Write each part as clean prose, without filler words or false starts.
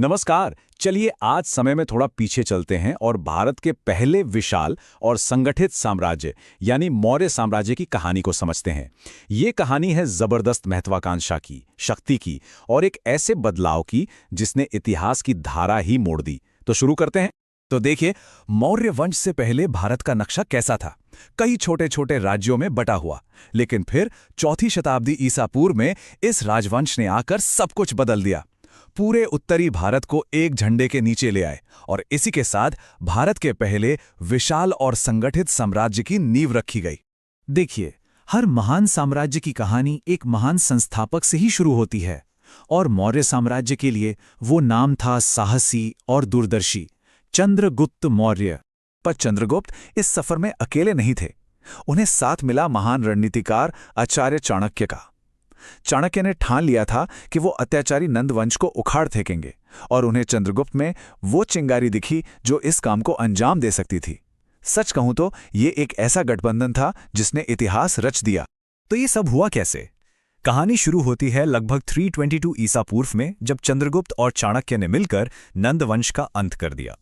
नमस्कार। चलिए आज समय में थोड़ा पीछे चलते हैं और भारत के पहले विशाल और संगठित साम्राज्य यानी मौर्य साम्राज्य की कहानी को समझते हैं। ये कहानी है जबरदस्त महत्वाकांक्षा की, शक्ति की और एक ऐसे बदलाव की जिसने इतिहास की धारा ही मोड़ दी। तो शुरू करते हैं। तो देखिए, मौर्य वंश से पहले भारत का नक्शा कैसा था। कई छोटे छोटे राज्यों में बटा हुआ, लेकिन फिर चौथी शताब्दी ईसा पूर्व में इस राजवंश ने आकर सब कुछ बदल दिया। पूरे उत्तरी भारत को एक झंडे के नीचे ले आए और इसी के साथ भारत के पहले विशाल और संगठित साम्राज्य की नींव रखी गई। देखिए, हर महान साम्राज्य की कहानी एक महान संस्थापक से ही शुरू होती है और मौर्य साम्राज्य के लिए वो नाम था साहसी और दूरदर्शी, चंद्रगुप्त मौर्य। पर चंद्रगुप्त इस सफर में अकेले नहीं थे। उन्हें साथ मिला महान रणनीतिकार आचार्य चाणक्य का। चाणक्य ने ठान लिया था कि वो अत्याचारी नंद वंश को उखाड़ फेंकेंगे और उन्हें चंद्रगुप्त में वो चिंगारी दिखी जो इस काम को अंजाम दे सकती थी। सच कहूं तो ये एक ऐसा गठबंधन था जिसने इतिहास रच दिया। तो ये सब हुआ कैसे? कहानी शुरू होती है लगभग 322 ईसा पूर्व में, जब चंद्रगुप्त और चाणक्य ने मिलकर नंद वंश का अंत कर दिया।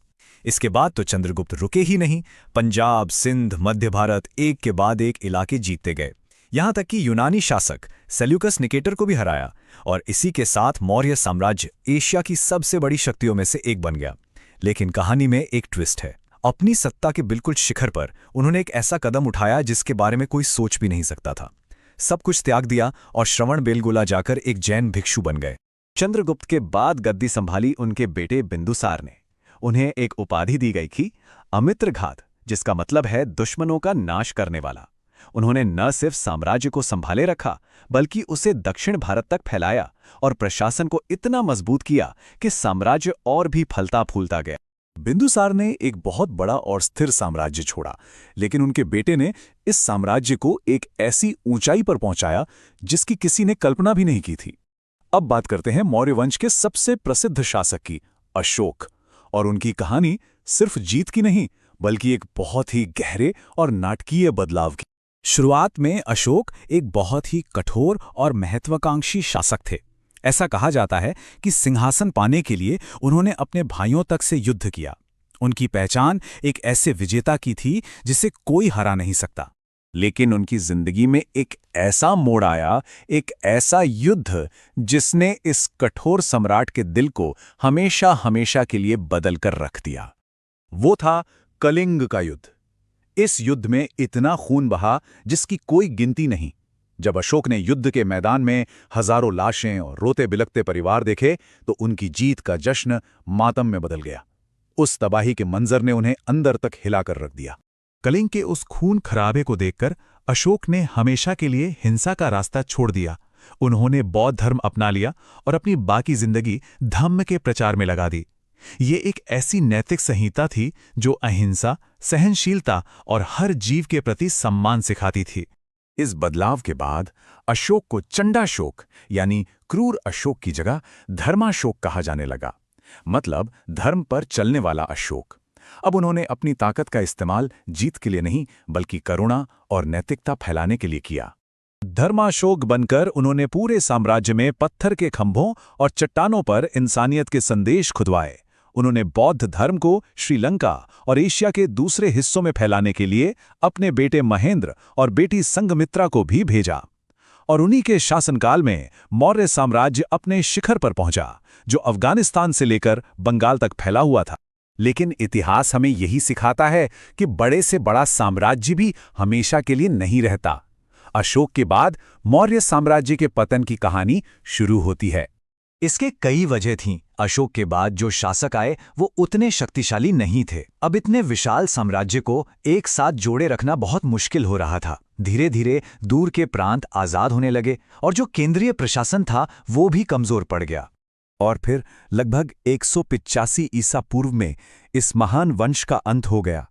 इसके बाद तो चंद्रगुप्त रुके ही नहीं। पंजाब, सिंध, मध्य भारत एक के बाद एक इलाके जीतते गए, यहां तक कि यूनानी शासक सेल्यूकस निकेटर को भी हराया और इसी के साथ मौर्य साम्राज्य एशिया की सबसे बड़ी शक्तियों में से एक बन गया। लेकिन कहानी में एक ट्विस्ट है। अपनी सत्ता के बिल्कुल शिखर पर उन्होंने एक ऐसा कदम उठाया जिसके बारे में कोई सोच भी नहीं सकता था। सब कुछ त्याग दिया और श्रवणबेलगोला जाकर एक जैन भिक्षु बन गए। चंद्रगुप्त के बाद गद्दी संभाली उनके बेटे बिंदुसार ने। उन्हें एक उपाधि दी गई थी, अमित्रघात, जिसका मतलब है दुश्मनों का नाश करने वाला। उन्होंने न सिर्फ साम्राज्य को संभाले रखा, बल्कि उसे दक्षिण भारत तक फैलाया और प्रशासन को इतना मजबूत किया कि साम्राज्य और भी फलता फूलता गया। बिंदुसार ने एक बहुत बड़ा और स्थिर साम्राज्य छोड़ा, लेकिन उनके बेटे ने इस साम्राज्य को एक ऐसी ऊंचाई पर पहुंचाया जिसकी किसी ने कल्पना भी नहीं की थी। अब बात करते हैं मौर्य वंश के सबसे प्रसिद्ध शासक की, अशोक। और उनकी कहानी सिर्फ जीत की नहीं, बल्कि एक बहुत ही गहरे और नाटकीय बदलाव की। शुरुआत में अशोक एक बहुत ही कठोर और महत्वाकांक्षी शासक थे। ऐसा कहा जाता है कि सिंहासन पाने के लिए उन्होंने अपने भाइयों तक से युद्ध किया। उनकी पहचान एक ऐसे विजेता की थी जिसे कोई हरा नहीं सकता। लेकिन उनकी जिंदगी में एक ऐसा मोड़ आया, एक ऐसा युद्ध जिसने इस कठोर सम्राट के दिल को हमेशा हमेशा के लिए बदल कर रख दिया। वो था कलिंग का युद्ध। इस युद्ध में इतना खून बहा जिसकी कोई गिनती नहीं। जब अशोक ने युद्ध के मैदान में हजारों लाशें और रोते बिलखते परिवार देखे तो उनकी जीत का जश्न मातम में बदल गया। उस तबाही के मंजर ने उन्हें अंदर तक हिलाकर रख दिया। कलिंग के उस खून खराबे को देखकर अशोक ने हमेशा के लिए हिंसा का रास्ता छोड़ दिया। उन्होंने बौद्ध धर्म अपना लिया और अपनी बाकी जिंदगी धम्म के प्रचार में लगा दी। ये एक ऐसी नैतिक संहिता थी जो अहिंसा, सहनशीलता और हर जीव के प्रति सम्मान सिखाती थी। इस बदलाव के बाद अशोक को चंडाशोक यानी क्रूर अशोक की जगह धर्माशोक कहा जाने लगा, मतलब धर्म पर चलने वाला अशोक। अब उन्होंने अपनी ताकत का इस्तेमाल जीत के लिए नहीं, बल्कि करुणा और नैतिकता फैलाने के लिए किया। धर्माशोक बनकर उन्होंने पूरे साम्राज्य में पत्थर के खंभों और चट्टानों पर इंसानियत के संदेश खुदवाए। उन्होंने बौद्ध धर्म को श्रीलंका और एशिया के दूसरे हिस्सों में फैलाने के लिए अपने बेटे महेंद्र और बेटी संघमित्रा को भी भेजा। और उन्हीं के शासनकाल में मौर्य साम्राज्य अपने शिखर पर पहुंचा, जो अफगानिस्तान से लेकर बंगाल तक फैला हुआ था। लेकिन इतिहास हमें यही सिखाता है कि बड़े से बड़ा साम्राज्य भी हमेशा के लिए नहीं रहता। अशोक के बाद मौर्य साम्राज्य के पतन की कहानी शुरू होती है। इसके कई वजह थीं। अशोक के बाद जो शासक आए वो उतने शक्तिशाली नहीं थे। अब इतने विशाल साम्राज्य को एक साथ जोड़े रखना बहुत मुश्किल हो रहा था। धीरे धीरे दूर के प्रांत आजाद होने लगे और जो केंद्रीय प्रशासन था वो भी कमजोर पड़ गया। और फिर लगभग 185 ईसा पूर्व में इस महान वंश का अंत हो गया।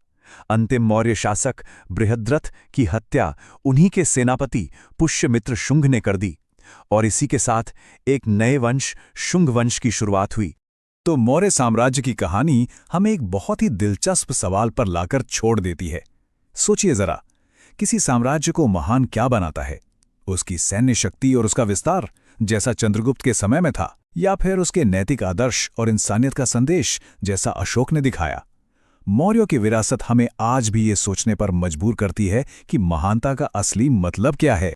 अंतिम मौर्य शासक बृहद्रथ की हत्या उन्हीं के सेनापति पुष्यमित्र शुंग ने कर दी और इसी के साथ एक नए वंश शुंग वंश की शुरुआत हुई। तो मौर्य साम्राज्य की कहानी हमें एक बहुत ही दिलचस्प सवाल पर लाकर छोड़ देती है। सोचिए जरा, किसी साम्राज्य को महान क्या बनाता है? उसकी सैन्य शक्ति और उसका विस्तार जैसा चंद्रगुप्त के समय में था, या फिर उसके नैतिक आदर्श और इंसानियत का संदेश जैसा अशोक ने दिखाया? मौर्यों की विरासत हमें आज भी ये सोचने पर मजबूर करती है कि महानता का असली मतलब क्या है।